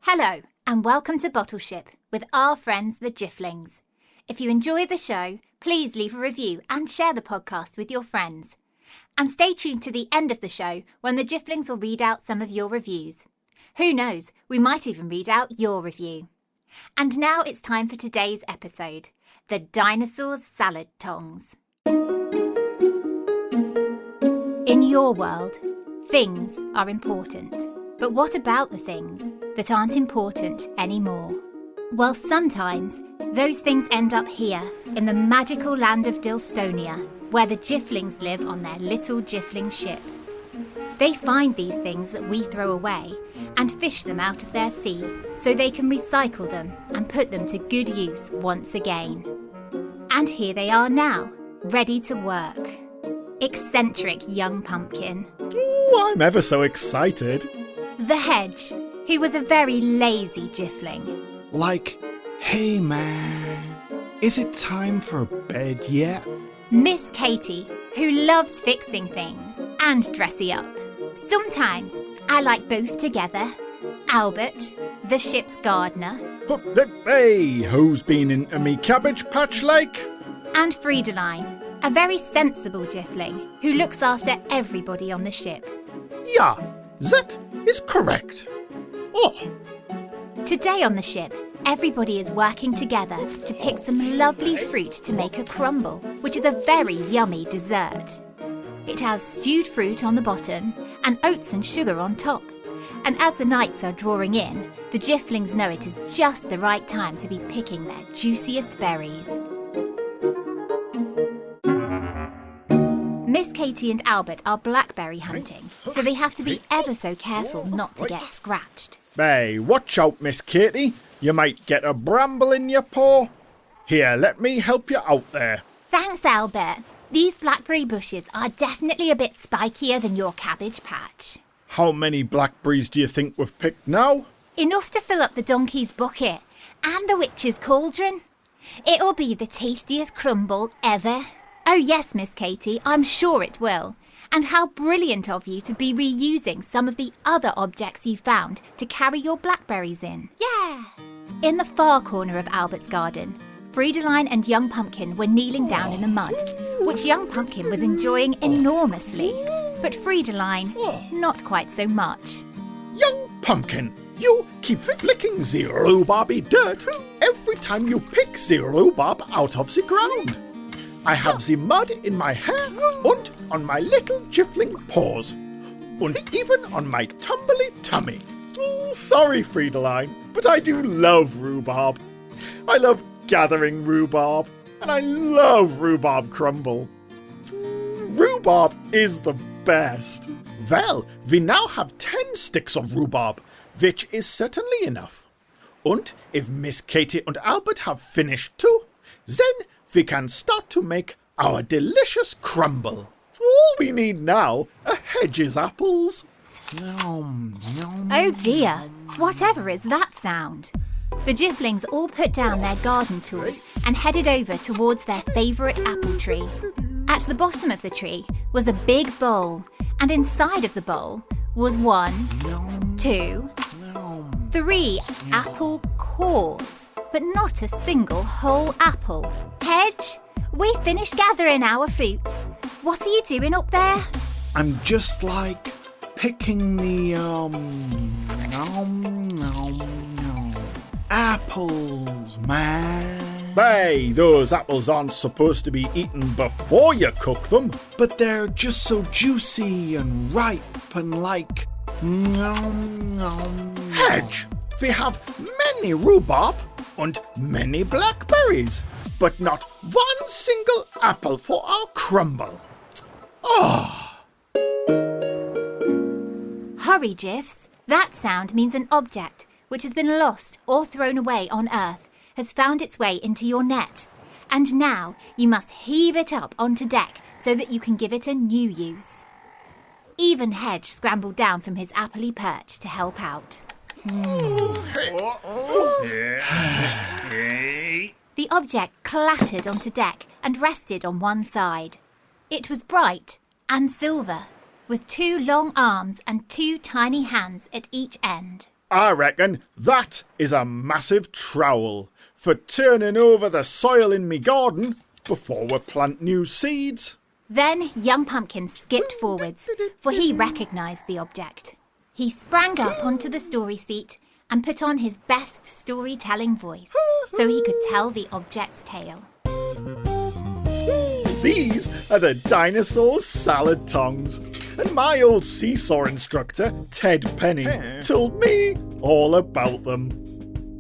Hello and welcome to Bottleship with our friends the Jifflings. If you enjoy the show, please leave a review and share the podcast with your friends. And stay tuned to the end of the show when the Jifflings will read out some of your reviews. Who knows, we might even read out your review. And now it's time for today's episode, the Dinosaur's Salad Tongs. In your world, things are important. But what about the things that aren't important anymore? Well, sometimes those things end up here in the magical land of Dilstonia, where the Jifflings live on their little Jiffling ship. They find these things that we throw away and fish them out of their sea so they can recycle them and put them to good use once again. And here they are now, ready to work. Eccentric young pumpkin. Ooh, I'm ever so excited. The Hedge, who was a very lazy Jiffling. Like, hey man, is it time for bed yet? Miss Katie, who loves fixing things and dressing up. Sometimes I like both together. Albert, the ship's gardener. Hey, who's been into me cabbage patch like? And Friedeline, a very sensible Jiffling who looks after everybody on the ship. Yeah, that is correct. Oh. Today on the ship, everybody is working together to pick some lovely fruit to make a crumble, which is a very yummy dessert. It has stewed fruit on the bottom and oats and sugar on top. And as the nights are drawing in, the Jifflings know it is just the right time to be picking their juiciest berries. Miss Katie and Albert are blackberry hunting, so they have to be ever so careful not to get scratched. Hey, watch out, Miss Katie. You might get a bramble in your paw. Here, let me help you out there. Thanks, Albert. These blackberry bushes are definitely a bit spikier than your cabbage patch. How many blackberries do you think we've picked now? Enough to fill up the donkey's bucket and the witch's cauldron. It'll be the tastiest crumble ever. Oh yes, Miss Katie, I'm sure it will. And how brilliant of you to be reusing some of the other objects you found to carry your blackberries in. Yeah! In the far corner of Albert's garden, Friedeline and Young Pumpkin were kneeling down in the mud, which Young Pumpkin was enjoying enormously. But Friedeline, not quite so much. Young Pumpkin, you keep flicking the rhubarby dirt every time you pick the rhubarb out of the ground. I have the mud in my hair and on my little Jiffling paws, and even on my tumbly tummy. Oh, sorry, Friedeline, but I do love rhubarb. I love gathering rhubarb, and I love rhubarb crumble. Rhubarb is the best. Well, we now have 10 sticks of rhubarb, which is certainly enough. And if Miss Katie and Albert have finished too, then we can start to make our delicious crumble. All we need now are Hedge's apples. Oh dear, whatever is that sound? The Jifflings all put down their garden tools and headed over towards their favourite apple tree. At the bottom of the tree was a big bowl, and inside of the bowl was 1, 2, 3 apple cores, but not a single whole apple. Hedge, we finished gathering our fruit. What are you doing up there? I'm just picking the apples, man. Hey, those apples aren't supposed to be eaten before you cook them, but they're just so juicy and ripe and Hedge, we have many rhubarb and many blackberries, but not one single apple for our crumble. Hurry, Jiffs. That sound means an object which has been lost or thrown away on Earth has found its way into your net. And now you must heave it up onto deck so that you can give it a new use. Even Hedge scrambled down from his appley perch to help out. The object clattered onto deck and rested on one side. It was bright and silver, with 2 long arms and 2 tiny hands at each end. I reckon that is a massive trowel for turning over the soil in me garden before we plant new seeds. Then young Pumpkin skipped forwards, for he recognised the object. He sprang up onto the story seat and put on his best storytelling voice so he could tell the object's tale. These are the dinosaur salad tongs. And my old seesaw instructor, Ted Penny, told me all about them.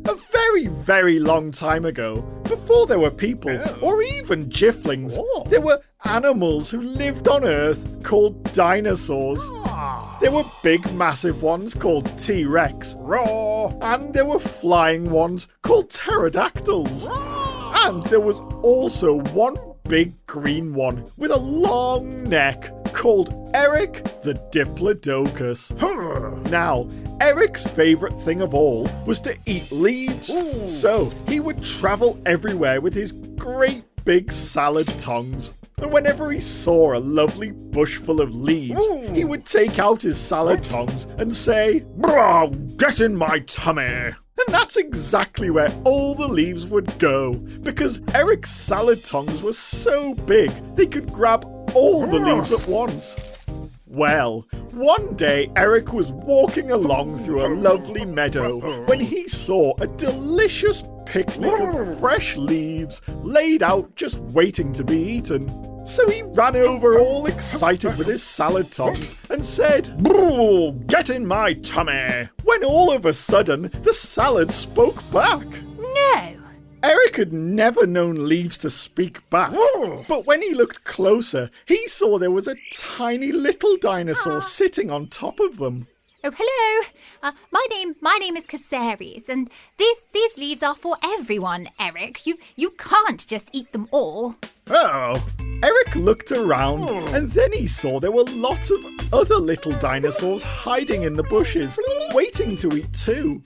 A very, very long time ago, before there were people or even Jifflings, there were animals who lived on Earth called dinosaurs. There were big, massive ones called T-Rex, and there were flying ones called pterodactyls. And there was also one big green one with a long neck called Eric the Diplodocus. Now, Eric's favourite thing of all was to eat leaves. So he would travel everywhere with his great big salad tongs. And whenever he saw a lovely bush full of leaves, he would take out his salad tongs and say, "Brah, get in my tummy." And that's exactly where all the leaves would go, because Eric's salad tongs were so big they could grab all the leaves at once. Well, one day Eric was walking along through a lovely meadow when he saw a delicious picnic of fresh leaves laid out just waiting to be eaten. So he ran over all excited with his salad tongs and said, "Brr, get in my tummy," when all of a sudden the salad spoke back. No! Eric had never known leaves to speak back, but when he looked closer, he saw there was a tiny little dinosaur sitting on top of them. Oh, hello. My name is Caceres, and these leaves are for everyone, Eric. You can't just eat them all. Oh, Eric looked around, and then he saw there were lots of other little dinosaurs hiding in the bushes, waiting to eat too.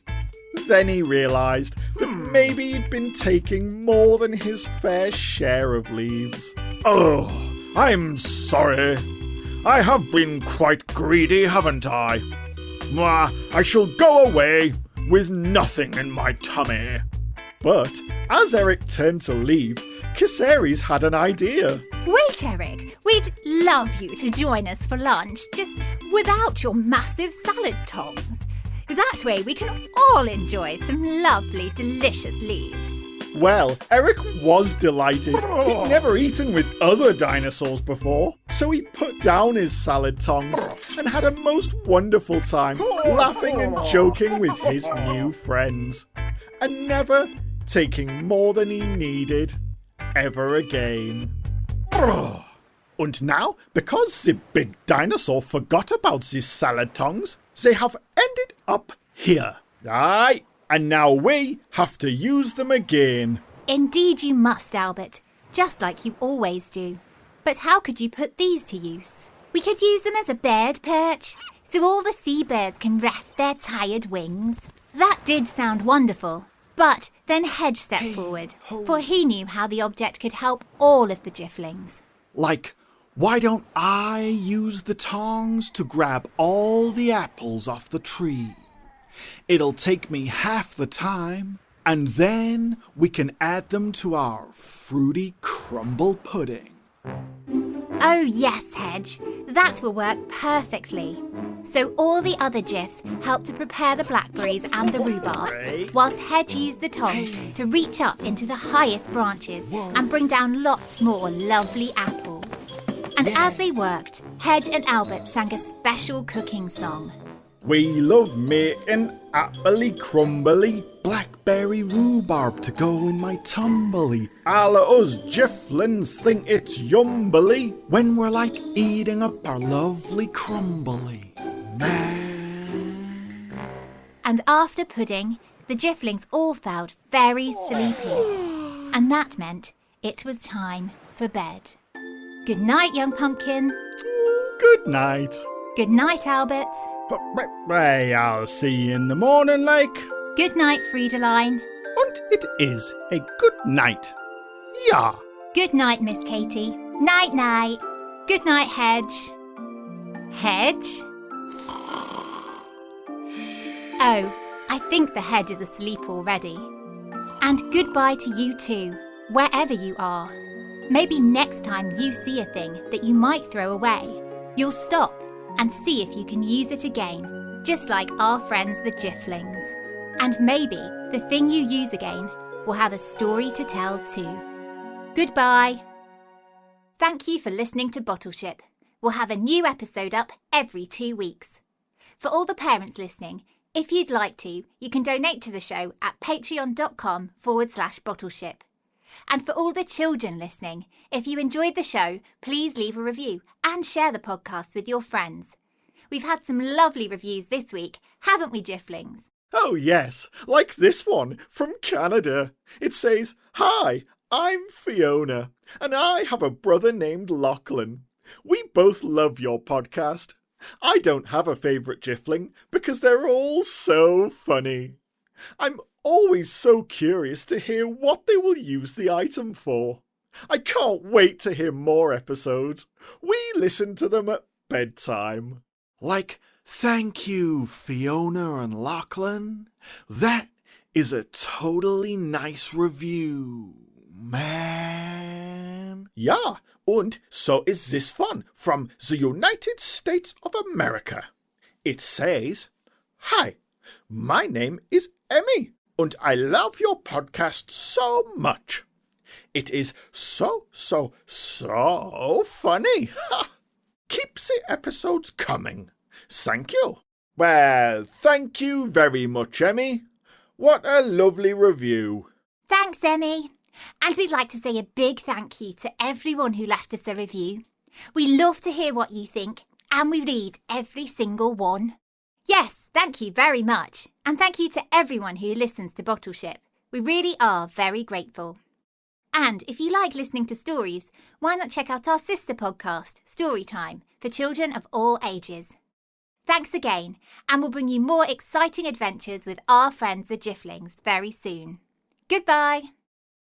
Then he realised that maybe he'd been taking more than his fair share of leaves. Oh, I'm sorry. I have been quite greedy, haven't I? I shall go away with nothing in my tummy. But as Eric turned to leave, Caceres had an idea. Wait, Eric. We'd love you to join us for lunch, just without your massive salad tongs. That way we can all enjoy some lovely, delicious leaves. Well, Eric was delighted. He'd never eaten with other dinosaurs before, so he put down his salad tongs and had a most wonderful time laughing and joking with his new friends, and never taking more than he needed ever again. And now, because the big dinosaur forgot about the salad tongs, they have ended up here. Aye. And now we have to use them again. Indeed you must, Albert, just like you always do. But how could you put these to use? We could use them as a bird perch, so all the seabirds can rest their tired wings. That did sound wonderful. But then Hedge stepped forward, for he knew how the object could help all of the Jifflings. Like, why don't I use the tongs to grab all the apples off the tree? It'll take me half the time, and then we can add them to our fruity crumble pudding. Oh yes, Hedge, that will work perfectly. So all the other Jiffs helped to prepare the blackberries and the rhubarb, whilst Hedge used the tongs to reach up into the highest branches and bring down lots more lovely apples. And as they worked, Hedge and Albert sang a special cooking song. We love making appley crumbly, blackberry rhubarb to go in my tumbly. All of us Jifflins think it's yumbly when we're like eating up our lovely crumbly. Man. And after pudding, the Jifflings all felt very sleepy. And that meant it was time for bed. Good night, young Pumpkin. Good night. Good night, Albert. Hey, I'll see you in the morning, like. Good night, Friedeline. And it is a good night. Yeah. Good night, Miss Katie. Night-night. Good night, Hedge. Hedge? Oh, I think the Hedge is asleep already. And goodbye to you too, wherever you are. Maybe next time you see a thing that you might throw away, you'll stop and see if you can use it again, just like our friends the Jifflings. And maybe the thing you use again will have a story to tell too. Goodbye. Thank you for listening to Bottleship. We'll have a new episode up every 2 weeks. For all the parents listening, if you'd like to, you can donate to the show at patreon.com/Bottleship. And for all the children listening, if you enjoyed the show, please leave a review and share the podcast with your friends. We've had some lovely reviews this week, haven't we, Jifflings? Oh yes, like this one from Canada. It says, "Hi, I'm Fiona, and I have a brother named Lachlan. We both love your podcast. I don't have a favourite Jiffling because they're all so funny. I'm always so curious to hear what they will use the item for. I can't wait to hear more episodes. We listen to them at bedtime." Like, thank you, Fiona and Lachlan. That is a totally nice review, man. Yeah, and so is this one from the United States of America. It says, "Hi, my name is Emmy, and I love your podcast so much. It is so funny. Keep the episodes coming. Thank you." Well, thank you very much, Emmy. What a lovely review. Thanks, Emmy. And we'd like to say a big thank you to everyone who left us a review. We love to hear what you think, and we read every single one. Yes, thank you very much. And thank you to everyone who listens to Bottleship. We really are very grateful. And if you like listening to stories, why not check out our sister podcast, Storytime, for children of all ages. Thanks again, and we'll bring you more exciting adventures with our friends the Jifflings very soon. Goodbye.